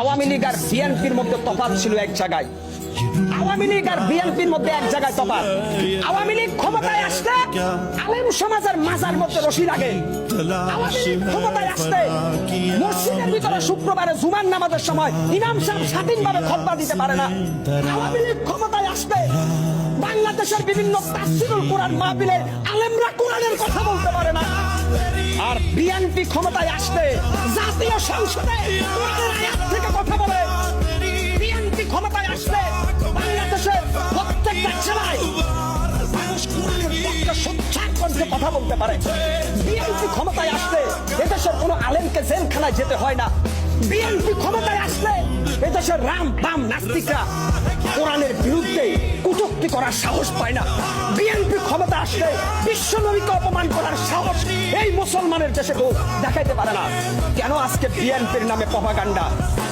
আওয়ামী লীগ আর বিএনপির মধ্যে তফাৎ ছিল এক জায়গায়। আওয়ামী লীগ আর বিএনপির মধ্যে এক জায়গায় তফাৎ। আওয়ামী লীগ ক্ষমতায় আসলে আলেম সমাজের মাজার মধ্যে রশি লাগে। আওয়ামী লীগ ক্ষমতায় আসলে মসজিদের ভিতরে শুক্রবারে জুমার নামাজের সময় ইমাম সাহেব স্বাধীনভাবে খুতবা দিতে পারে না। আওয়ামী লীগ ক্ষমতায় আসলে বাংলাদেশের বিভিন্ন তাফসীরুল কোরআন মাহফিলে আলেমরা কোরআনের কথা বলতে পারে না। আর বিএনপি ক্ষমতায় আসলে জাতীয় সংসদে কোরআনের আয়াত থেকে কথা বলে। বিএনপি ক্ষমতায় আসলে বাংলাদেশের প্রত্যেকটা জেলায় মানুষ কোরআনের পক্ষে সোচ্চার কণ্ঠে কথা বলতে পারে। বিএনপি ক্ষমতায় আসলে এদেশের কোনো আলেমকে জেলখানায় যেতে হয় না। বিএনপি ক্ষমতায় আসলে এদেশের রাম বাম নাস্তিকরা কোরআনের বিরুদ্ধে কটূক্তি করার সাহস পায় না। বিএনপি ক্ষমতা আসলে বিশ্বনবীকে অপমান করার সাহস এই মুসলমানের দেশে কেউ দেখাইতে পারে না। কেন আজকে বিএনপির নামে প্রপাগান্ডা?